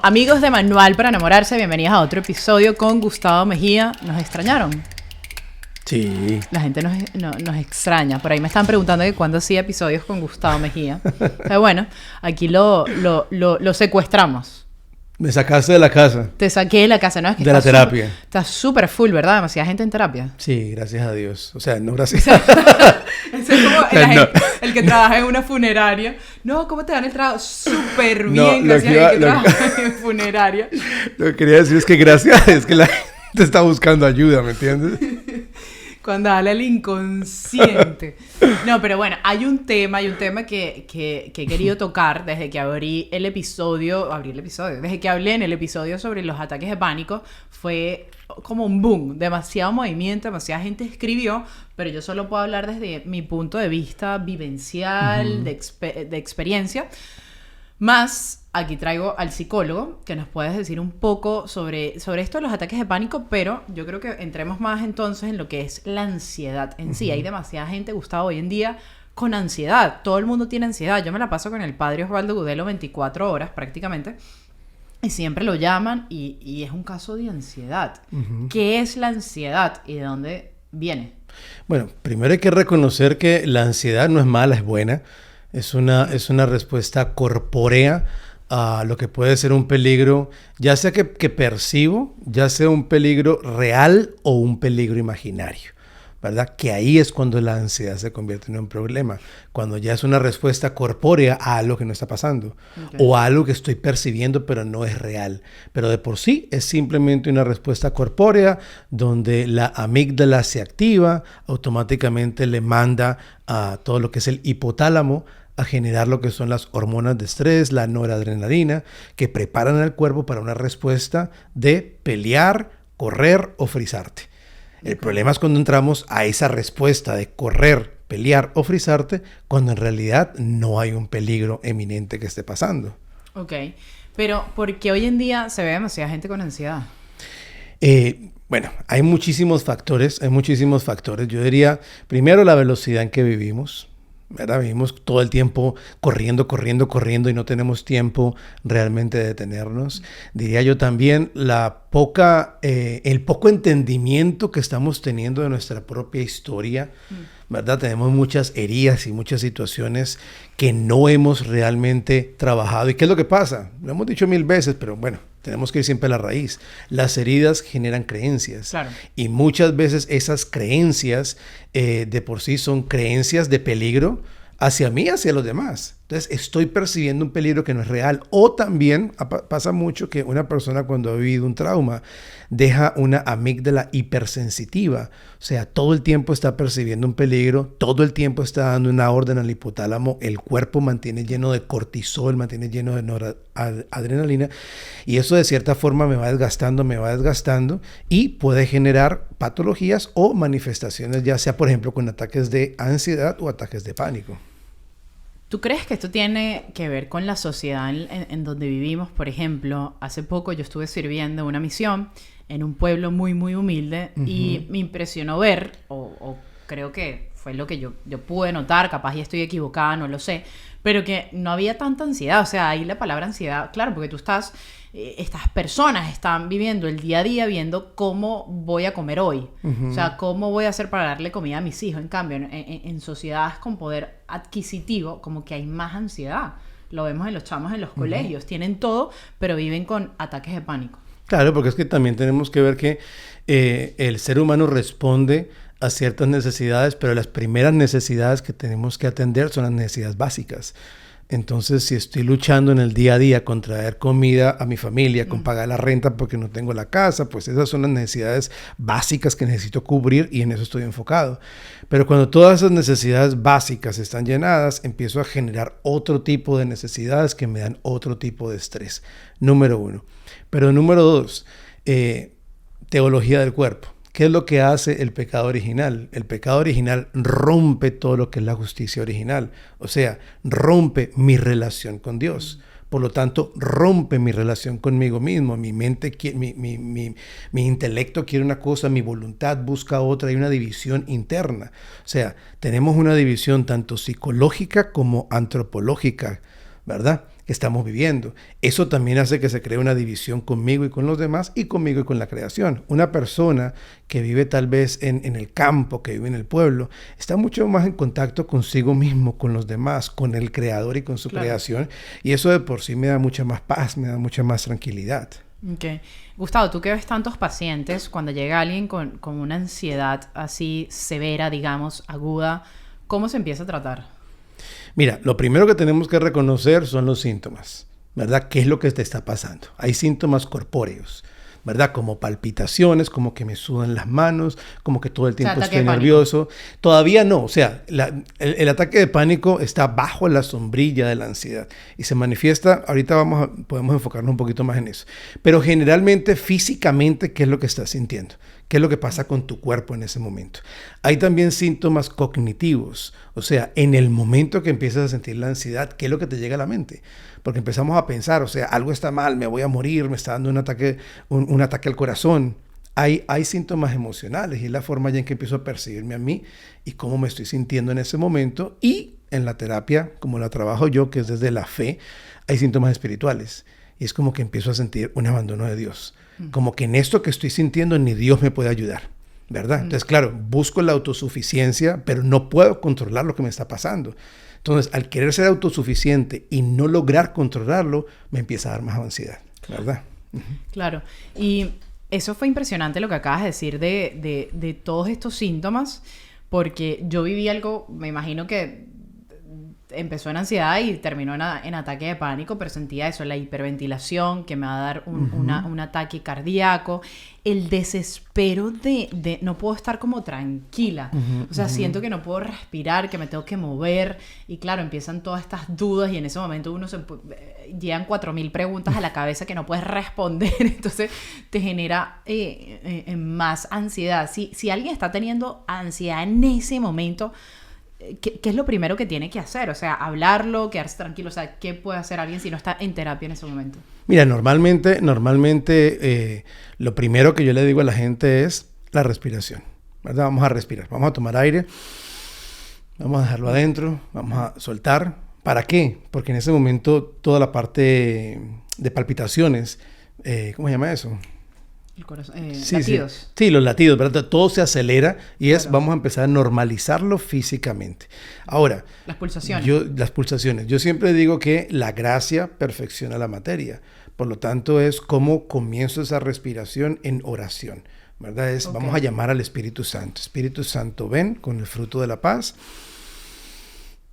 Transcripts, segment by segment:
Amigos de Manual para Enamorarse, bienvenidos a otro episodio con Gustavo Mejía. ¿Nos extrañaron? Sí. La gente nos extraña. Por ahí me están preguntando que cuándo hacía episodios con Gustavo Mejía. Pero bueno, aquí lo secuestramos. Me sacaste de la casa. Te saqué de la casa, ¿no? Es que de la terapia. Estás súper full, ¿verdad? Demasiada gente en terapia. Sí, gracias a Dios. O sea, no gracias. Ese es como el que trabaja en una funeraria. No, ¿cómo te dan el trabajo? Súper bien, gracias a que trabaja en funeraria. Lo que quería decir es que gracias es que la gente está buscando ayuda, ¿me entiendes? Cuando habla el inconsciente. No, pero bueno, hay un tema que he querido tocar desde que abrí el episodio, desde que hablé en el episodio sobre los ataques de pánico. Fue como un boom, demasiado movimiento, demasiada gente escribió, pero yo solo puedo hablar desde mi punto de vista vivencial, de experiencia. Más, aquí traigo al psicólogo, que nos puedes decir un poco sobre esto de los ataques de pánico, pero yo creo que entremos más entonces en lo que es la ansiedad en sí. Hay demasiada gente, Gustavo, hoy en día con ansiedad. Todo el mundo tiene ansiedad. Yo me la paso con el padre Osvaldo Gudelo 24 horas prácticamente, y siempre lo llaman y es un caso de ansiedad. ¿Qué es la ansiedad y de dónde viene? Bueno, primero hay que reconocer que la ansiedad no es mala, es buena. Es una respuesta corpórea a lo que puede ser un peligro, ya sea que percibo, ya sea un peligro real o un peligro imaginario, ¿verdad? Que ahí es cuando la ansiedad se convierte en un problema, cuando ya es una respuesta corpórea a algo que no está pasando, o a algo que estoy percibiendo pero no es real. Pero de por sí es simplemente una respuesta corpórea donde la amígdala se activa, automáticamente le manda a todo lo que es el hipotálamo a generar lo que son las hormonas de estrés, la noradrenalina, que preparan al cuerpo para una respuesta de pelear, correr o frizarte. El problema es cuando entramos a esa respuesta de correr, pelear o frizarte, cuando en realidad no hay un peligro eminente que esté pasando. Ok, pero ¿por qué hoy en día se ve demasiada gente con ansiedad? Bueno, hay muchísimos factores. Yo diría, primero, la velocidad en que vivimos, ¿verdad? Vivimos todo el tiempo corriendo y no tenemos tiempo realmente de detenernos. Diría yo también el poco entendimiento que estamos teniendo de nuestra propia historia, ¿verdad? Tenemos muchas heridas y muchas situaciones que no hemos realmente trabajado. ¿Y qué es lo que pasa? Lo hemos dicho 1000 veces, pero bueno, tenemos que ir siempre a la raíz. Las heridas generan creencias. Claro. Y muchas veces esas creencias de por sí son creencias de peligro hacia mí, hacia los demás. Entonces estoy percibiendo un peligro que no es real. O también pasa mucho que una persona cuando ha vivido un trauma deja una amígdala hipersensitiva. O sea, todo el tiempo está percibiendo un peligro, todo el tiempo está dando una orden al hipotálamo, el cuerpo mantiene lleno de cortisol, mantiene lleno de noradrenalina, y eso de cierta forma me va desgastando y puede generar patologías o manifestaciones, ya sea por ejemplo con ataques de ansiedad o ataques de pánico. ¿Tú crees que esto tiene que ver con la sociedad en donde vivimos? Por ejemplo, hace poco yo estuve sirviendo una misión en un pueblo muy, muy humilde y me impresionó ver, o creo que fue lo que yo pude notar, capaz ya estoy equivocada, no lo sé, pero que no había tanta ansiedad. O sea, ahí la palabra ansiedad, claro, porque estas personas están viviendo el día a día viendo cómo voy a comer hoy. O sea, cómo voy a hacer para darle comida a mis hijos. En cambio, en sociedades con poder adquisitivo, como que hay más ansiedad. Lo vemos en los chamos en los colegios. Tienen todo, pero viven con ataques de pánico. Claro, porque es que también tenemos que ver que el ser humano responde a ciertas necesidades, pero las primeras necesidades que tenemos que atender son las necesidades básicas. Entonces, si estoy luchando en el día a día con traer comida a mi familia, con pagar la renta porque no tengo la casa, pues esas son las necesidades básicas que necesito cubrir y en eso estoy enfocado. Pero cuando todas esas necesidades básicas están llenadas, empiezo a generar otro tipo de necesidades que me dan otro tipo de estrés. Número 1. Pero número 2, teología del cuerpo. ¿Qué es lo que hace el pecado original? El pecado original rompe todo lo que es la justicia original. O sea, rompe mi relación con Dios. Por lo tanto, rompe mi relación conmigo mismo. Mi mente, mi intelecto quiere una cosa, mi voluntad busca otra. Hay una división interna. O sea, tenemos una división tanto psicológica como antropológica, ¿verdad? que estamos viviendo. Eso también hace que se cree una división conmigo y con los demás y conmigo y con la creación. Una persona que vive tal vez en el campo, que vive en el pueblo, está mucho más en contacto consigo mismo, con los demás, con el creador y con su creación. Y eso de por sí me da mucha más paz, me da mucha más tranquilidad. Okay. Gustavo, tú que ves tantos pacientes, cuando llega alguien con una ansiedad así severa, digamos, aguda, ¿cómo se empieza a tratar? Mira, lo primero que tenemos que reconocer son los síntomas, ¿verdad? ¿Qué es lo que te está pasando? Hay síntomas corpóreos, ¿verdad? Como palpitaciones, como que me sudan las manos, como que todo el tiempo estoy nervioso. Todavía no, o sea, el ataque de pánico está bajo la sombrilla de la ansiedad y se manifiesta, ahorita podemos enfocarnos un poquito más en eso, pero generalmente físicamente, ¿qué es lo que estás sintiendo? ¿Qué es lo que pasa con tu cuerpo en ese momento? Hay también síntomas cognitivos, o sea, en el momento que empiezas a sentir la ansiedad, ¿qué es lo que te llega a la mente? Porque empezamos a pensar, o sea, algo está mal, me voy a morir, me está dando un ataque al corazón. Hay síntomas emocionales y es la forma ya en que empiezo a percibirme a mí y cómo me estoy sintiendo en ese momento. Y en la terapia, como la trabajo yo, que es desde la fe, hay síntomas espirituales. Y es como que empiezo a sentir un abandono de Dios. Como que en esto que estoy sintiendo ni Dios me puede ayudar, ¿verdad? Entonces, claro, busco la autosuficiencia, pero no puedo controlar lo que me está pasando. Entonces, al querer ser autosuficiente y no lograr controlarlo, me empieza a dar más ansiedad, ¿verdad? Claro. Y eso fue impresionante lo que acabas de decir de todos estos síntomas, porque yo viví algo, me imagino que empezó en ansiedad y terminó en ataque de pánico, pero sentía eso, la hiperventilación, que me va a dar un ataque cardíaco, el desespero de no puedo estar como tranquila, o sea, siento que no puedo respirar, que me tengo que mover, y claro, empiezan todas estas dudas, y en ese momento llegan 4.000 preguntas a la cabeza que no puedes responder, entonces te genera más ansiedad. Si alguien está teniendo ansiedad en ese momento, ¿qué es lo primero que tiene que hacer? O sea, hablarlo, quedarse tranquilo. O sea, ¿qué puede hacer alguien si no está en terapia en ese momento? Mira, normalmente lo primero que yo le digo a la gente es la respiración, ¿verdad? Vamos a respirar, vamos a tomar aire, vamos a dejarlo adentro, vamos a soltar. ¿Para qué? Porque en ese momento toda la parte de palpitaciones, ¿cómo se llama eso? El corazón, latidos. Sí, los latidos, ¿verdad? Todo se acelera y vamos a empezar a normalizarlo físicamente. Ahora, las pulsaciones. Las pulsaciones. Yo siempre digo que la gracia perfecciona la materia. Por lo tanto, es cómo comienzo esa respiración en oración, ¿verdad? Vamos a llamar al Espíritu Santo. Espíritu Santo, ven con el fruto de la paz,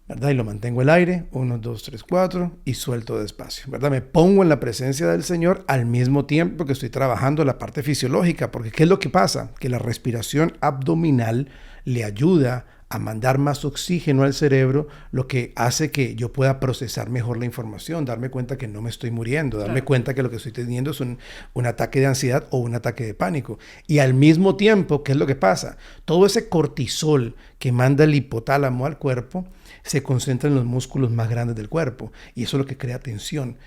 ¿verdad? Y lo mantengo el aire, 1, 2, 3, 4, y suelto despacio, ¿verdad? Me pongo en la presencia del Señor al mismo tiempo que estoy trabajando la parte fisiológica, porque ¿qué es lo que pasa? Que la respiración abdominal le ayuda a mandar más oxígeno al cerebro, lo que hace que yo pueda procesar mejor la información, darme cuenta que no me estoy muriendo, darme cuenta que lo que estoy teniendo es un ataque de ansiedad o un ataque de pánico. Y al mismo tiempo, ¿qué es lo que pasa? Todo ese cortisol que manda el hipotálamo al cuerpo se concentra en los músculos más grandes del cuerpo y eso es lo que crea tensión.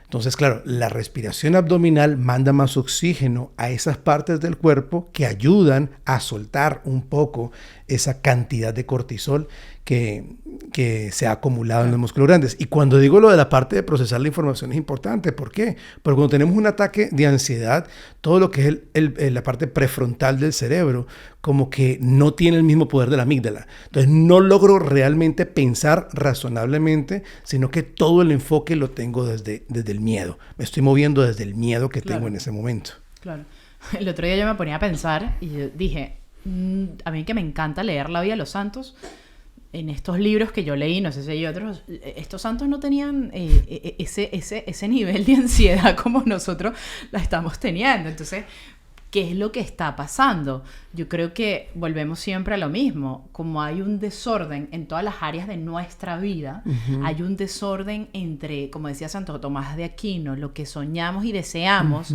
Entonces, claro, la respiración abdominal manda más oxígeno a esas partes del cuerpo que ayudan a soltar un poco esa cantidad de cortisol que se ha acumulado en los músculos grandes. Y cuando digo lo de la parte de procesar la información es importante. ¿Por qué? Porque cuando tenemos un ataque de ansiedad, todo lo que es la parte prefrontal del cerebro como que no tiene el mismo poder de la amígdala. Entonces no logro realmente pensar razonablemente, sino que todo el enfoque lo tengo desde el miedo. Me estoy moviendo desde el miedo que tengo en ese momento. Claro. El otro día yo me ponía a pensar y yo dije, a mí que me encanta leer la vida de los santos, en estos libros que yo leí, no sé si hay otros, estos santos no tenían ese nivel de ansiedad como nosotros la estamos teniendo. Entonces, ¿qué es lo que está pasando? Yo creo que volvemos siempre a lo mismo. Como hay un desorden en todas las áreas de nuestra vida, hay un desorden entre, como decía Santo Tomás de Aquino, lo que soñamos y deseamos,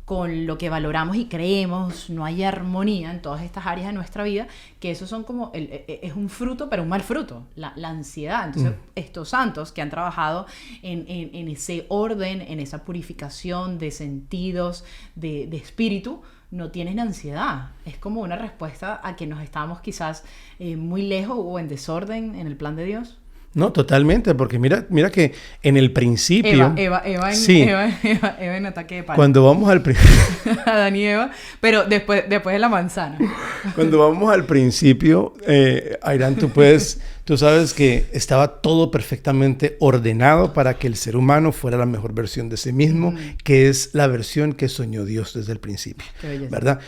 con lo que valoramos y creemos, no hay armonía en todas estas áreas de nuestra vida, que eso son como, es un fruto, pero un mal fruto, la ansiedad. Entonces, estos santos que han trabajado en ese orden, en esa purificación de sentidos, de espíritu, no tienen ansiedad. Es como una respuesta a que nos estamos quizás muy lejos o en desorden en el plan de Dios. No, totalmente, porque mira que en el principio... Eva en ataque de pánico. Cuando vamos al Adán y Eva, pero después de la manzana. Cuando vamos al principio, Airán, tú sabes que estaba todo perfectamente ordenado para que el ser humano fuera la mejor versión de sí mismo, que es la versión que soñó Dios desde el principio, ¿verdad?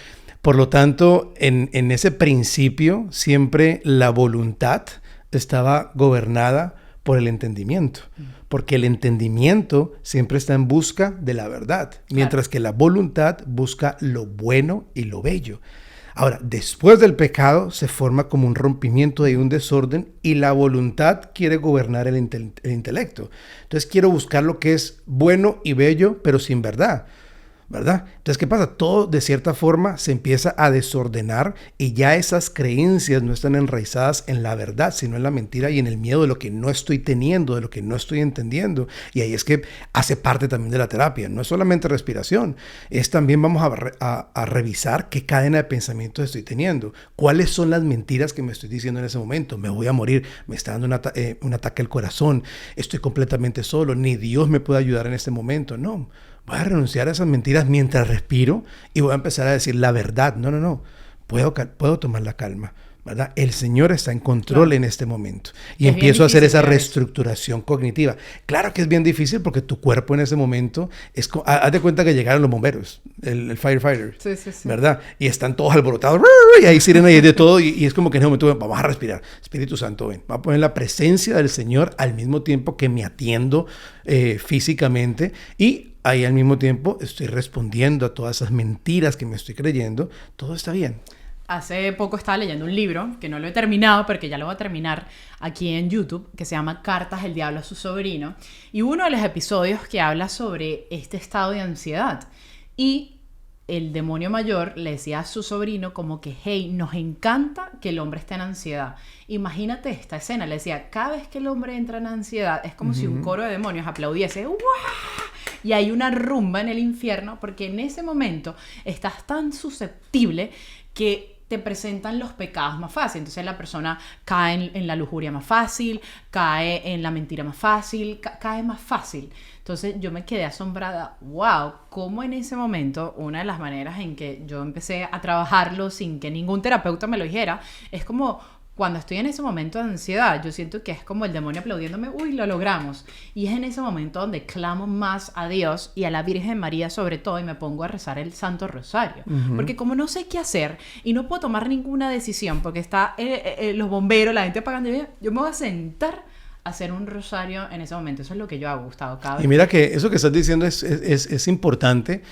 Por lo tanto, en ese principio, siempre la voluntad estaba gobernada por el entendimiento, porque el entendimiento siempre está en busca de la verdad, mientras que la voluntad busca lo bueno y lo bello. Ahora, después del pecado se forma como un rompimiento y un desorden y la voluntad quiere gobernar el intelecto. Entonces quiero buscar lo que es bueno y bello, pero sin verdad. ¿Verdad? Entonces, ¿qué pasa? Todo de cierta forma se empieza a desordenar y ya esas creencias no están enraizadas en la verdad, sino en la mentira y en el miedo de lo que no estoy teniendo, de lo que no estoy entendiendo. Y ahí es que hace parte también de la terapia. No es solamente respiración, es también vamos a revisar qué cadena de pensamientos estoy teniendo. ¿Cuáles son las mentiras que me estoy diciendo en ese momento? Me voy a morir, me está dando un ataque al corazón, estoy completamente solo, ni Dios me puede ayudar en este momento. No. Voy a renunciar a esas mentiras mientras respiro y voy a empezar a decir la verdad. No. Puedo tomar la calma, ¿verdad? El Señor está en control en este momento. Y empiezo a hacer esa reestructuración cognitiva. Claro que es bien difícil porque tu cuerpo en ese momento es... Haz de cuenta que llegaron los bomberos, el firefighter, sí. ¿Verdad? Y están todos alborotados y hay sirena y hay de todo y es como que en ese momento vamos a respirar. Espíritu Santo, ven. Vamos a poner la presencia del Señor al mismo tiempo que me atiendo físicamente y ahí al mismo tiempo estoy respondiendo a todas esas mentiras que me estoy creyendo. Todo está bien. Hace poco estaba leyendo un libro, que no lo he terminado, porque ya lo voy a terminar aquí en YouTube, que se llama Cartas del Diablo a su sobrino. Y uno de los episodios que habla sobre este estado de ansiedad. Y el demonio mayor le decía a su sobrino como que, hey, nos encanta que el hombre esté en ansiedad. Imagínate esta escena, le decía, cada vez que el hombre entra en ansiedad, es como si un coro de demonios aplaudiese, ¡guau! Y hay una rumba en el infierno, porque en ese momento estás tan susceptible que te presentan los pecados más fácil. Entonces la persona cae en la lujuria más fácil, cae en la mentira más fácil, cae más fácil. Entonces yo me quedé asombrada, wow, cómo en ese momento, una de las maneras en que yo empecé a trabajarlo sin que ningún terapeuta me lo dijera, es como cuando estoy en ese momento de ansiedad, yo siento que es como el demonio aplaudiéndome, uy, lo logramos. Y es en ese momento donde clamo más a Dios y a la Virgen María sobre todo y me pongo a rezar el Santo Rosario. Porque como no sé qué hacer y no puedo tomar ninguna decisión porque está los bomberos, la gente apagando, yo me voy a sentar a hacer un rosario en ese momento. Eso es lo que yo hago, Gustavo. Cada vez. Y mira que eso que estás diciendo es importante.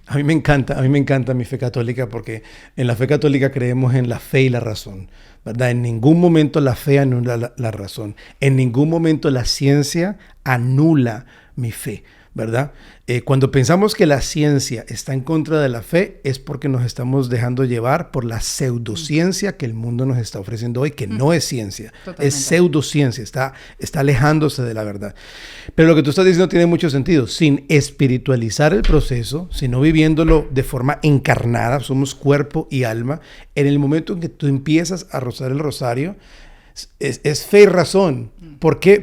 A mí me encanta mi fe católica porque en la fe católica creemos en la fe y la razón, ¿verdad? En ningún momento la fe anula la razón. En ningún momento la ciencia anula mi fe, ¿verdad? Cuando pensamos que la ciencia está en contra de la fe es porque nos estamos dejando llevar por la pseudociencia que el mundo nos está ofreciendo hoy, que no es ciencia, totalmente. Es pseudociencia, está alejándose de la verdad. Pero lo que tú estás diciendo tiene mucho sentido. Sin espiritualizar el proceso, sino viviéndolo de forma encarnada, somos cuerpo y alma, en el momento en que tú empiezas a rozar el rosario, es fe y razón. ¿Por qué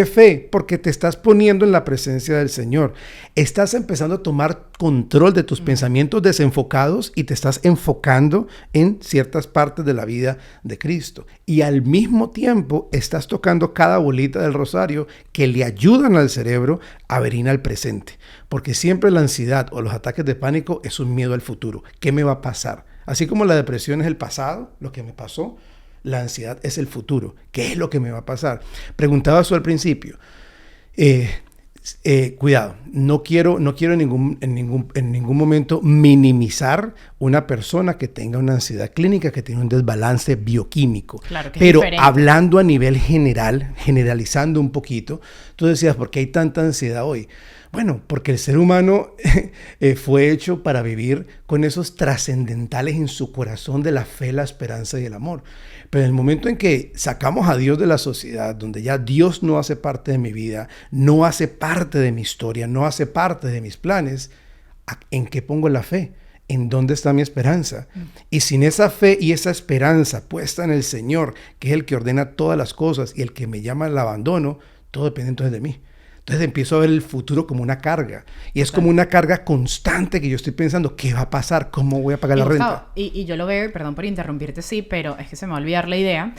fe? Porque te estás poniendo en la presencia del Señor. Estás empezando a tomar control de tus pensamientos desenfocados y te estás enfocando en ciertas partes de la vida de Cristo. Y al mismo tiempo estás tocando cada bolita del rosario que le ayudan al cerebro a venir al presente. Porque siempre la ansiedad o los ataques de pánico es un miedo al futuro. ¿Qué me va a pasar? Así como la depresión es el pasado, lo que me pasó, la ansiedad es el futuro. ¿Qué es lo que me va a pasar? Preguntaba eso al principio. Cuidado, no quiero en ningún momento minimizar una persona que tenga una ansiedad clínica, que tiene un desbalance bioquímico. Claro que pero es hablando a nivel general, generalizando un poquito, tú decías, ¿por qué hay tanta ansiedad hoy? Bueno, porque el ser humano fue hecho para vivir con esos trascendentales en su corazón de la fe, la esperanza y el amor. Pero en el momento en que sacamos a Dios de la sociedad, donde ya Dios no hace parte de mi vida, no hace parte de mi historia, no hace parte de mis planes, ¿en qué pongo la fe? ¿en dónde está mi esperanza? Y sin esa fe y esa esperanza puesta en el Señor, que es el que ordena todas las cosas y el que me llama al abandono, todo depende entonces de mí. Entonces empiezo a ver el futuro como una carga. Y es como una carga constante que yo estoy pensando, ¿qué va a pasar? ¿Cómo voy a pagar la renta? Y yo lo veo, perdón por interrumpirte, sí, pero es que se me va a olvidar la idea.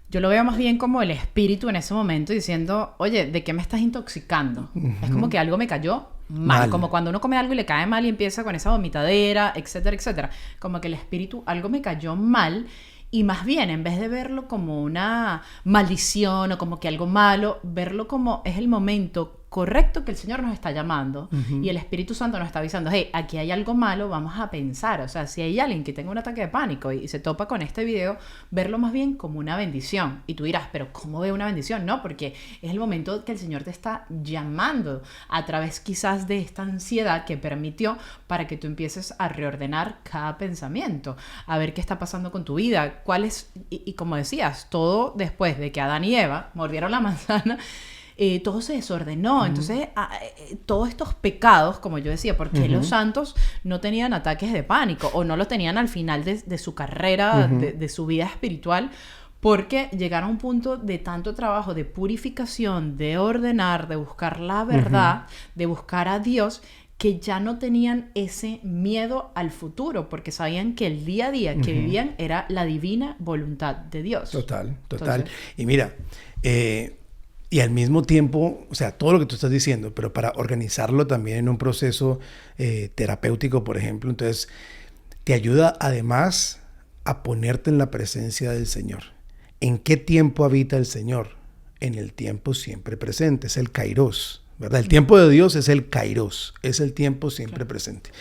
Yo lo veo más bien como el espíritu en ese momento diciendo, oye, ¿de qué me estás intoxicando? Es como que algo me cayó mal. Como cuando uno come algo y le cae mal y empieza con esa vomitadera, etcétera, etcétera. Como que el espíritu, algo me cayó mal. Y más bien, en vez de verlo como una maldición o como que algo malo, verlo como es el momento correcto que el Señor nos está llamando y el Espíritu Santo nos está avisando, hey, aquí hay algo malo, vamos a pensar. O sea, si hay alguien que tenga un ataque de pánico y se topa con este video, verlo más bien como una bendición. Y tú dirás, pero ¿cómo veo una bendición? No, porque es el momento que el Señor te está llamando a través quizás de esta ansiedad que permitió para que tú empieces a reordenar cada pensamiento, a ver qué está pasando con tu vida, cuál es, y como decías, todo después de que Adán y Eva mordieron la manzana, todo se desordenó. Entonces, todos estos pecados, como yo decía, ¿por qué los santos no tenían ataques de pánico o no lo tenían al final de su carrera, de su vida espiritual? Porque llegaron a un punto de tanto trabajo de purificación, de ordenar, de buscar la verdad, de buscar a Dios, que ya no tenían ese miedo al futuro, porque sabían que el día a día que vivían era la divina voluntad de Dios. Total. Entonces, y mira, y al mismo tiempo, o sea, todo lo que tú estás diciendo, pero para organizarlo también en un proceso terapéutico, por ejemplo, entonces te ayuda además a ponerte en la presencia del Señor. ¿En qué tiempo habita el Señor? En el tiempo siempre presente, es el Kairos, ¿verdad? El tiempo de Dios es el Kairos, es el tiempo siempre presente.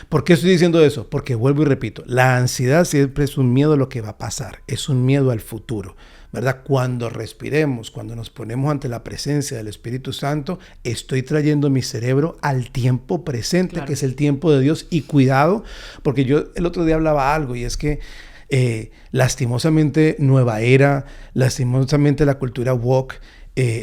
¿Por qué estoy diciendo eso? Porque vuelvo y repito, la ansiedad siempre es un miedo a lo que va a pasar, es un miedo al futuro, ¿verdad? Cuando respiremos, cuando nos ponemos ante la presencia del Espíritu Santo, estoy trayendo mi cerebro al tiempo presente, que es el tiempo de Dios. Y cuidado, porque yo el otro día hablaba algo, y es que lastimosamente Nueva Era, lastimosamente la cultura woke,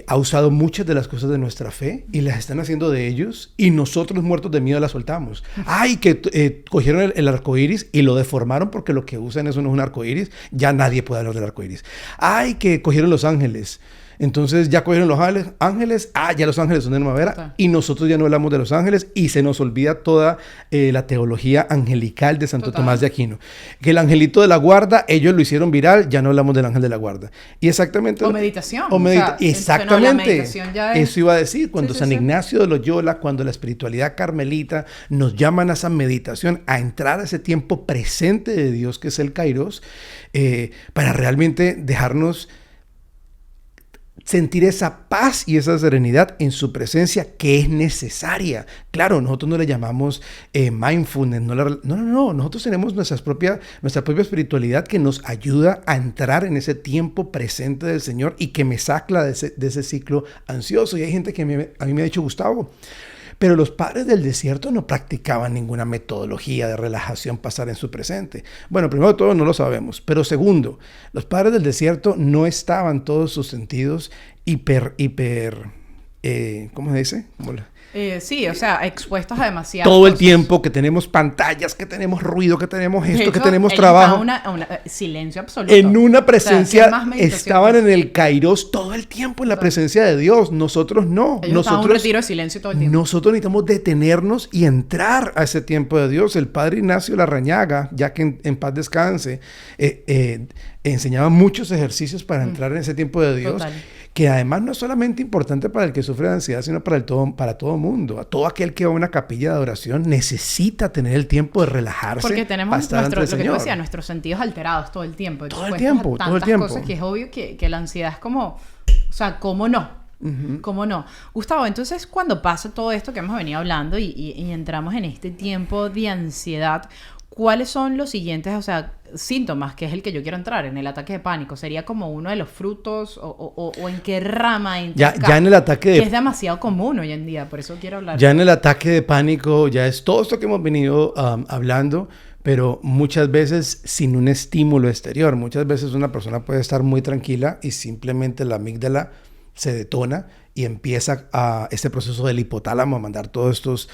ha usado muchas de las cosas de nuestra fe y las están haciendo de ellos, y nosotros muertos de miedo las soltamos. ¡Ay! Que cogieron el arco iris y lo deformaron porque lo que usan eso no es un arco iris. Ya nadie puede hablar del arco iris. ¡Ay! Que cogieron los ángeles. Entonces ya cogieron los ángeles. Ya los ángeles son de Nueva Era. Y nosotros ya no hablamos de los ángeles y se nos olvida toda la teología angelical de Santo Tomás de Aquino. Que el angelito de la guarda, ellos lo hicieron viral, ya no hablamos del ángel de la guarda. Y exactamente... O meditación. Exactamente. No, la meditación ya es... Eso iba a decir. Cuando San Ignacio de Loyola, cuando la espiritualidad carmelita nos llaman a esa meditación, a entrar a ese tiempo presente de Dios, que es el Kairos, para realmente dejarnos sentir esa paz y esa serenidad en su presencia, que es necesaria. Claro, nosotros no le llamamos mindfulness, no. Nosotros tenemos nuestra propia espiritualidad que nos ayuda a entrar en ese tiempo presente del Señor y que me saca de ese ciclo ansioso. Y hay gente que a mí me ha dicho, Gustavo, pero los padres del desierto no practicaban ninguna metodología de relajación para estar en su presente. Bueno, primero de todo no lo sabemos, pero segundo, los padres del desierto no estaban todos sus sentidos ¿cómo se dice? Sí, o sea, expuestos a demasiadas todo el cosas. tiempo, que tenemos pantallas, que tenemos ruido, que tenemos esto, que hecho, tenemos trabajo. Silencio absoluto. En una presencia, o sea, estaban en el Kairos todo el tiempo en la presencia de Dios. Nosotros no. Nosotros estaban en un retiro de silencio todo el tiempo. Nosotros necesitamos detenernos y entrar a ese tiempo de Dios. El padre Ignacio Larrañaga, ya que en paz descanse, enseñaba muchos ejercicios para entrar en ese tiempo de Dios. Total. Que además no es solamente importante para el que sufre de ansiedad, sino para todo mundo. A todo aquel que va a una capilla de adoración necesita tener el tiempo de relajarse. Porque tenemos lo que tú decías, nuestros sentidos alterados todo el tiempo. Todo el tiempo. Cosas que es obvio que la ansiedad es como, o sea, ¿cómo no? ¿Cómo no? Gustavo, entonces cuando pasa todo esto que hemos venido hablando y entramos en este tiempo de ansiedad, ¿cuáles son los siguientes, síntomas, que es el que yo quiero entrar, en el ataque de pánico? ¿Sería como uno de los frutos o en qué rama entra? Ya en el ataque de... Que es demasiado común hoy en día, por eso quiero hablar. Ya en el ataque de pánico ya es todo esto que hemos venido hablando, pero muchas veces sin un estímulo exterior. Muchas veces una persona puede estar muy tranquila y simplemente la amígdala se detona y empieza este proceso del hipotálamo a mandar todos estos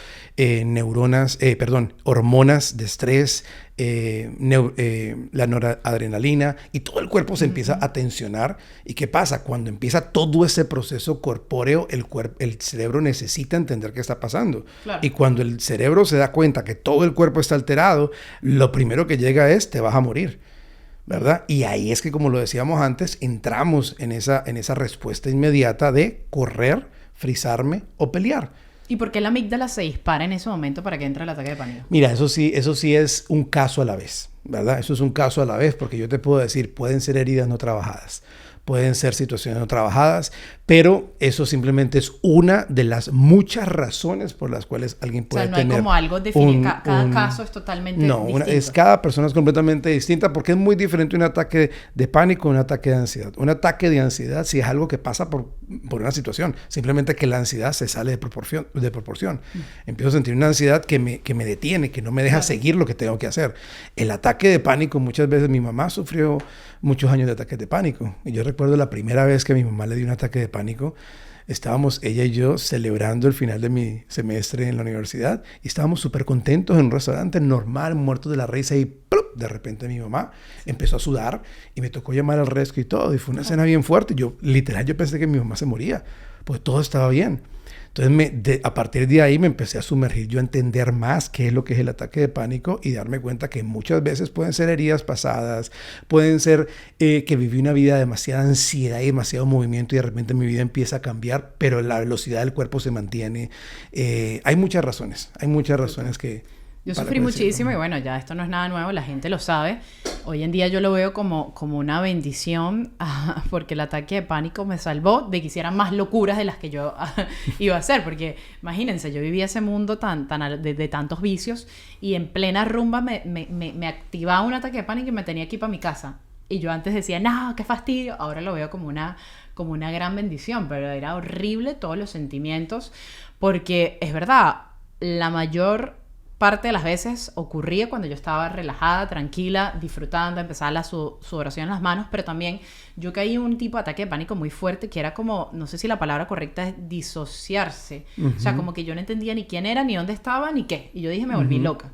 hormonas de estrés, la noradrenalina, y todo el cuerpo se empieza a tensionar. ¿Y qué pasa? Cuando empieza todo ese proceso corpóreo, el cerebro necesita entender qué está pasando. Claro. Y cuando el cerebro se da cuenta que todo el cuerpo está alterado, lo primero que llega es: te vas a morir, ¿verdad? Y ahí es que, como lo decíamos antes, entramos en esa respuesta inmediata de correr, frizarme o pelear. ¿Y por qué la amígdala se dispara en ese momento para que entre el ataque de pánico? Mira, eso sí es un caso a la vez, ¿verdad? Eso es un caso a la vez, porque yo te puedo decir, pueden ser heridas no trabajadas, pueden ser situaciones no trabajadas, pero eso simplemente es una de las muchas razones por las cuales alguien puede tener... O sea, no hay como algo definido, cada caso es totalmente distinto. Cada persona es completamente distinta, porque es muy diferente un ataque de pánico a un ataque de ansiedad. Un ataque de ansiedad sí es algo que pasa por una situación, simplemente que la ansiedad se sale de proporción. Empiezo a sentir una ansiedad que me detiene, que no me deja seguir lo que tengo que hacer. El ataque de pánico, muchas veces mi mamá sufrió muchos años de ataques de pánico, y yo recuerdo la primera vez que a mi mamá le dio un ataque de pánico. Estábamos ella y yo celebrando el final de mi semestre en la universidad y estábamos súper contentos en un restaurante normal, muertos de la risa, y ¡plup! De repente mi mamá empezó a sudar y me tocó llamar al rescue y todo, y fue una escena bien fuerte. Yo pensé que mi mamá se moría, pues todo estaba bien. Entonces, a partir de ahí me empecé a sumergir yo a entender más qué es lo que es el ataque de pánico y darme cuenta que muchas veces pueden ser heridas pasadas, pueden ser que viví una vida de demasiada ansiedad y demasiado movimiento, y de repente mi vida empieza a cambiar, pero la velocidad del cuerpo se mantiene. Hay muchas razones que... Yo sufrí muchísimo, y bueno, ya esto no es nada nuevo, la gente lo sabe. Hoy en día yo lo veo como una bendición, porque el ataque de pánico me salvó de que hicieran más locuras de las que yo iba a hacer. Porque imagínense, yo vivía ese mundo de tantos vicios, y en plena rumba me activaba un ataque de pánico y me tenía que ir para mi casa. Y yo antes decía, no, qué fastidio. Ahora lo veo como una gran bendición, pero era horrible todos los sentimientos, porque es verdad, la mayor parte de las veces ocurría cuando yo estaba relajada, tranquila, disfrutando, empezaba la sudoración en las manos, pero también yo caí en un tipo de ataque de pánico muy fuerte, que era como, no sé si la palabra correcta es disociarse. O sea, como que yo no entendía ni quién era, ni dónde estaba, ni qué. Y yo dije, me volví loca.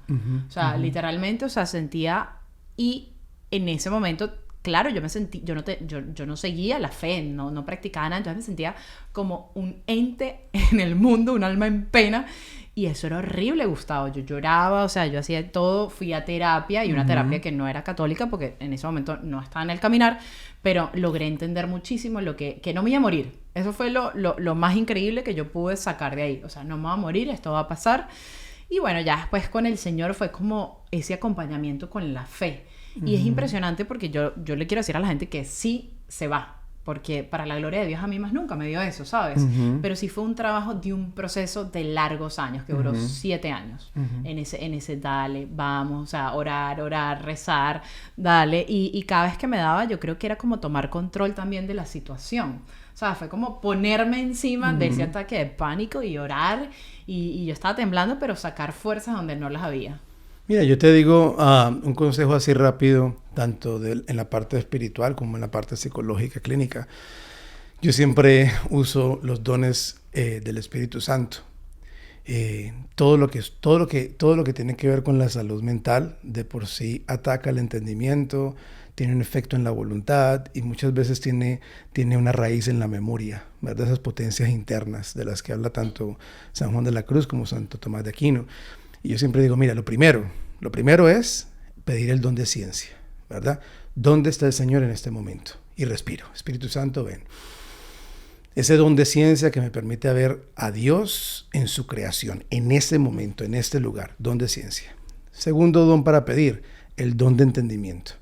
O sea, literalmente, o sea, sentía... Y en ese momento, claro, yo me sentí... Yo no seguía la fe, no practicaba nada, entonces me sentía como un ente en el mundo, un alma en pena. Y eso era horrible, Gustavo. Yo lloraba, o sea, yo hacía todo, fui a terapia, y una terapia que no era católica, porque en ese momento no estaba en el caminar, pero logré entender muchísimo que no me iba a morir. Eso fue lo más increíble que yo pude sacar de ahí. O sea, no me voy a morir, esto va a pasar. Y bueno, ya después con el Señor fue como ese acompañamiento con la fe. Y es impresionante, porque yo le quiero decir a la gente que sí se va. Porque para la gloria de Dios a mí más nunca me dio eso, ¿sabes? Pero sí fue un trabajo de un proceso de largos años, que duró 7 años. En ese dale, vamos, o sea, orar, rezar, dale. Y cada vez que me daba, yo creo que era como tomar control también de la situación. O sea, fue como ponerme encima de ese ataque de pánico y orar. Y yo estaba temblando, pero sacar fuerzas donde no las había. Mira, yo te digo un consejo así rápido, tanto en la parte espiritual como en la parte psicológica, clínica. Yo siempre uso los dones del Espíritu Santo. Todo lo que tiene que ver con la salud mental, de por sí ataca el entendimiento, tiene un efecto en la voluntad, y muchas veces tiene una raíz en la memoria, ¿verdad? Esas potencias internas de las que habla tanto San Juan de la Cruz como Santo Tomás de Aquino. Y yo siempre digo, mira, lo primero es pedir el don de ciencia, ¿verdad? ¿Dónde está el Señor en este momento? Y respiro. Espíritu Santo, ven. Ese don de ciencia que me permite ver a Dios en su creación, en ese momento, en este lugar. Don de ciencia. Segundo don para pedir, el don de entendimiento,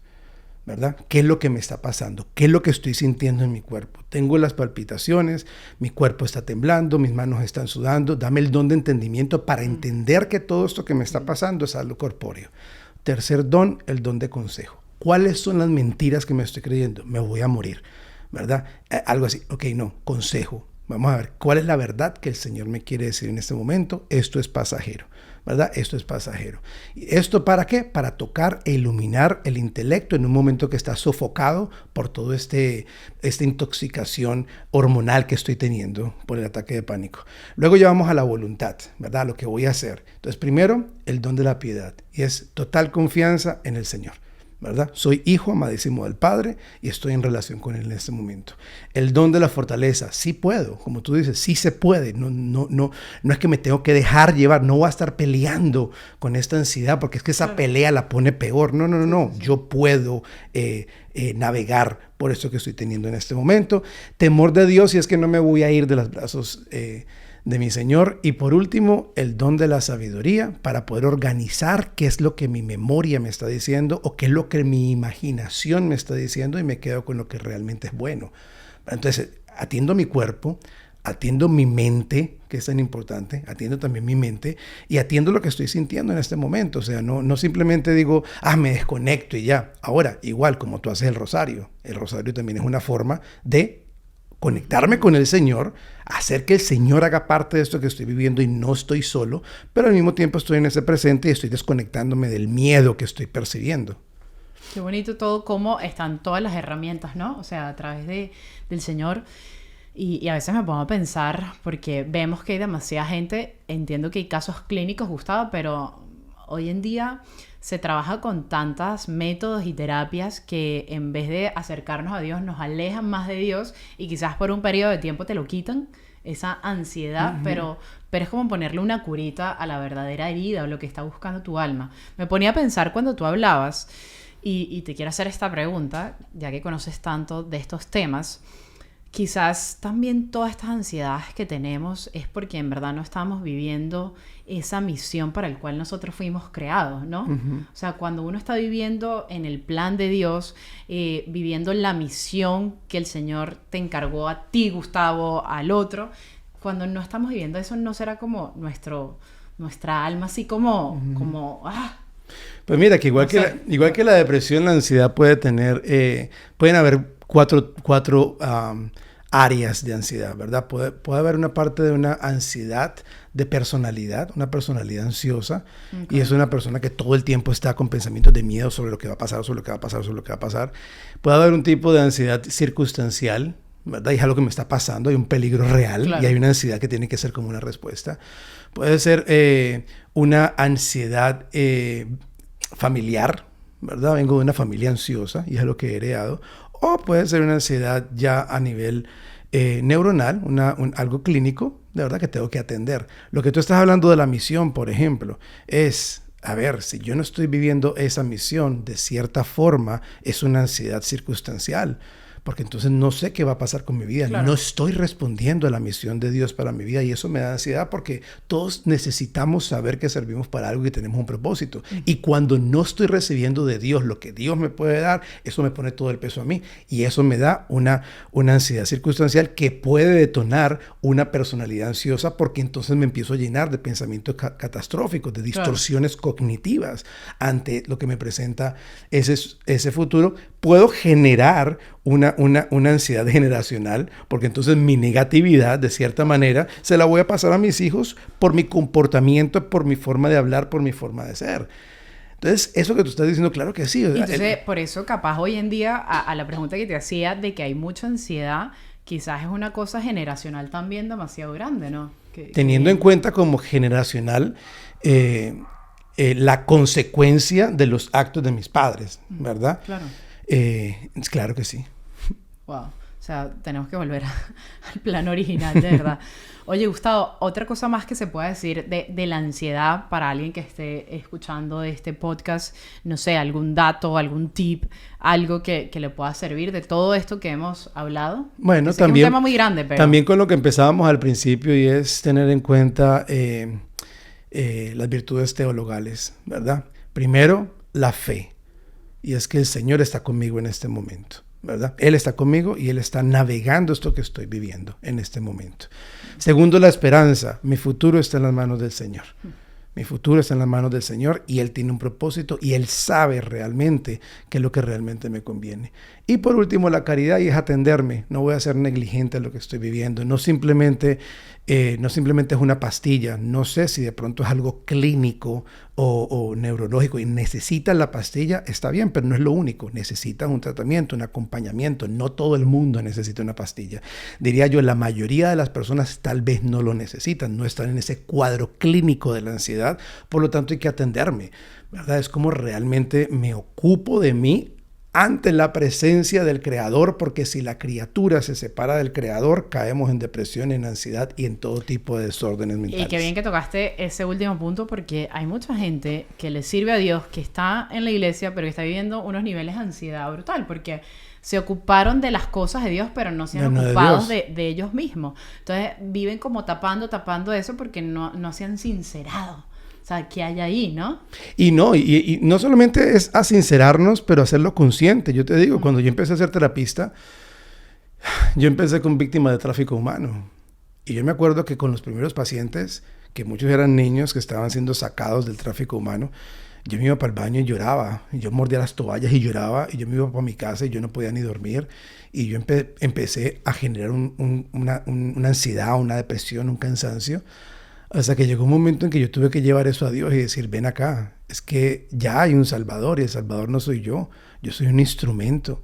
¿verdad? ¿Qué es lo que me está pasando? ¿Qué es lo que estoy sintiendo en mi cuerpo? Tengo las palpitaciones, mi cuerpo está temblando, mis manos están sudando. Dame el don de entendimiento para entender que todo esto que me está pasando es algo corpóreo. Tercer don, el don de consejo. ¿Cuáles son las mentiras que me estoy creyendo? Me voy a morir, ¿verdad? Algo así. Ok, no, consejo. Vamos a ver cuál es la verdad que el Señor me quiere decir en este momento. Esto es pasajero, ¿verdad? Esto es pasajero. ¿Y esto para qué? Para tocar e iluminar el intelecto en un momento que está sofocado por todo esta intoxicación hormonal que estoy teniendo por el ataque de pánico. Luego llevamos a la voluntad, ¿verdad? Lo que voy a hacer. Entonces, primero, el don de la piedad. Y es total confianza en el Señor, ¿verdad? Soy hijo amadísimo del Padre y estoy en relación con Él en este momento. El don de la fortaleza, sí puedo, como tú dices, sí se puede. No es que me tengo que dejar llevar, no voy a estar peleando con esta ansiedad porque es que esa pelea la pone peor. No. Yo puedo navegar por esto que estoy teniendo en este momento. Temor de Dios, y es que no me voy a ir de los brazos de mi Señor. Y por último, el don de la sabiduría para poder organizar qué es lo que mi memoria me está diciendo o qué es lo que mi imaginación me está diciendo y me quedo con lo que realmente es bueno. Entonces, atiendo mi cuerpo, atiendo mi mente, que es tan importante, atiendo también mi mente y atiendo lo que estoy sintiendo en este momento. O sea, no simplemente digo, me desconecto y ya. Ahora, igual como tú haces el rosario también es una forma de conectarme con el Señor, hacer que el Señor haga parte de esto que estoy viviendo y no estoy solo, pero al mismo tiempo estoy en ese presente y estoy desconectándome del miedo que estoy percibiendo. Qué bonito todo, cómo están todas las herramientas, ¿no? O sea, a través del Señor. Y a veces me pongo a pensar, porque vemos que hay demasiada gente, entiendo que hay casos clínicos, Gustavo, pero hoy en día se trabaja con tantos métodos y terapias que en vez de acercarnos a Dios nos alejan más de Dios y quizás por un periodo de tiempo te lo quitan, esa ansiedad, pero es como ponerle una curita a la verdadera herida o lo que está buscando tu alma. Me ponía a pensar cuando tú hablabas y te quiero hacer esta pregunta, ya que conoces tanto de estos temas. Quizás también todas estas ansiedades que tenemos es porque en verdad no estamos viviendo esa misión para la cual nosotros fuimos creados, ¿no? O sea, cuando uno está viviendo en el plan de Dios, viviendo la misión que el Señor te encargó a ti, Gustavo, al otro, cuando no estamos viviendo eso, ¿no será como nuestra alma así como Pues mira, que igual que la depresión, la ansiedad pueden haber cuatro áreas de ansiedad, ¿verdad? Puede haber una parte de una ansiedad de personalidad, una personalidad ansiosa, y es una persona que todo el tiempo está con pensamientos de miedo sobre lo que va a pasar, sobre lo que va a pasar, sobre lo que va a pasar. Puede haber un tipo de ansiedad circunstancial, ¿verdad? Y es algo que me está pasando, hay un peligro real, claro, y hay una ansiedad que tiene que ser como una respuesta. Puede ser una ansiedad familiar, ¿verdad? Vengo de una familia ansiosa y es lo que he heredado. O puede ser una ansiedad ya a nivel neuronal, algo clínico, de verdad que tengo que atender. Lo que tú estás hablando de la misión, por ejemplo, es, a ver, si yo no estoy viviendo esa misión, de cierta forma es una ansiedad circunstancial. Porque entonces no sé qué va a pasar con mi vida. Claro. No estoy respondiendo a la misión de Dios para mi vida y eso me da ansiedad porque todos necesitamos saber que servimos para algo y tenemos un propósito. Y cuando no estoy recibiendo de Dios lo que Dios me puede dar, eso me pone todo el peso a mí y eso me da una ansiedad circunstancial que puede detonar una personalidad ansiosa porque entonces me empiezo a llenar de pensamientos catastróficos, de distorsiones cognitivas ante lo que me presenta ese futuro. Puedo generar una ansiedad generacional, porque entonces mi negatividad, de cierta manera, se la voy a pasar a mis hijos por mi comportamiento, por mi forma de hablar, por mi forma de ser. Entonces, eso que tú estás diciendo, claro que sí. Entonces, por eso, capaz hoy en día, a la pregunta que te hacía de que hay mucha ansiedad, quizás es una cosa generacional también demasiado grande, ¿no? Teniendo en cuenta como generacional la consecuencia de los actos de mis padres, ¿verdad? Claro. Claro que sí. Wow. O sea, tenemos que volver al plan original, de verdad. Oye, Gustavo, otra cosa más que se pueda decir de la ansiedad para alguien que esté escuchando este podcast, no sé, algún dato, algún tip, algo que le pueda servir de todo esto que hemos hablado. Bueno, también es un tema muy grande, pero... También con lo que empezábamos al principio y es tener en cuenta las virtudes teologales, ¿verdad? Primero, la fe. Y es que el Señor está conmigo en este momento, ¿verdad? Él está conmigo y Él está navegando esto que estoy viviendo en este momento. Segundo, la esperanza. Mi futuro está en las manos del Señor. Mi futuro está en las manos del Señor y Él tiene un propósito y Él sabe realmente qué es lo que realmente me conviene. Y por último, la caridad, y es atenderme. No voy a ser negligente en lo que estoy viviendo. No simplemente es una pastilla. No sé si de pronto es algo clínico o neurológico y necesitas la pastilla, está bien, pero no es lo único. Necesitas un tratamiento, un acompañamiento. No todo el mundo necesita una pastilla. Diría yo, la mayoría de las personas tal vez no lo necesitan, no están en ese cuadro clínico de la ansiedad, por lo tanto hay que atenderme, ¿verdad? Es como realmente me ocupo de mí ante la presencia del Creador, porque si la criatura se separa del Creador, caemos en depresión, en ansiedad y en todo tipo de desórdenes mentales. Y qué bien que tocaste ese último punto, porque hay mucha gente que le sirve a Dios, que está en la iglesia, pero que está viviendo unos niveles de ansiedad brutal, porque se ocuparon de las cosas de Dios, pero no se han ocupado de ellos mismos. Entonces viven como tapando eso porque no se han sincerado. O sea, ¿qué hay ahí, no? Y no solamente es a sincerarnos, pero hacerlo consciente. Yo te digo, cuando yo empecé a ser terapista, yo empecé con víctimas de tráfico humano. Y yo me acuerdo que con los primeros pacientes, que muchos eran niños que estaban siendo sacados del tráfico humano, yo me iba para el baño y lloraba. Y yo mordía las toallas y lloraba. Y yo me iba para mi casa y yo no podía ni dormir. Y yo empecé a generar una ansiedad, una depresión, un cansancio. Hasta que llegó un momento en que yo tuve que llevar eso a Dios y decir, ven acá, es que ya hay un Salvador y el Salvador no soy yo soy un instrumento.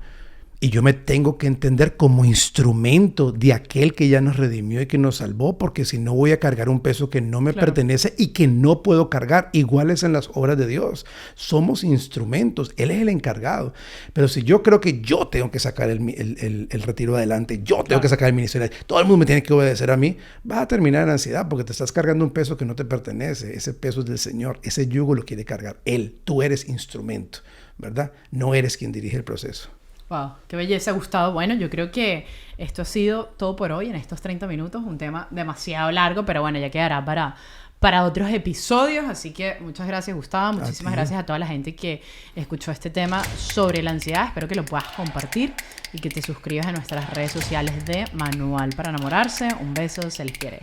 Y yo me tengo que entender como instrumento de aquel que ya nos redimió y que nos salvó, porque si no voy a cargar un peso que no me pertenece y que no puedo cargar. Igual es en las obras de Dios. Somos instrumentos. Él es el encargado. Pero si yo creo que yo tengo que sacar el retiro adelante, yo tengo que sacar el ministerio, todo el mundo me tiene que obedecer a mí, vas a terminar en ansiedad porque te estás cargando un peso que no te pertenece. Ese peso es del Señor. Ese yugo lo quiere cargar Él. Tú eres instrumento, ¿verdad? No eres quien dirige el proceso. Wow, qué belleza, Gustavo. Bueno, yo creo que esto ha sido todo por hoy en estos 30 minutos. Un tema demasiado largo, pero bueno, ya quedará para otros episodios. Así que muchas gracias, Gustavo. Muchísimas gracias a toda la gente que escuchó este tema sobre la ansiedad. Espero que lo puedas compartir y que te suscribas a nuestras redes sociales de Manual para Enamorarse. Un beso, se les quiere.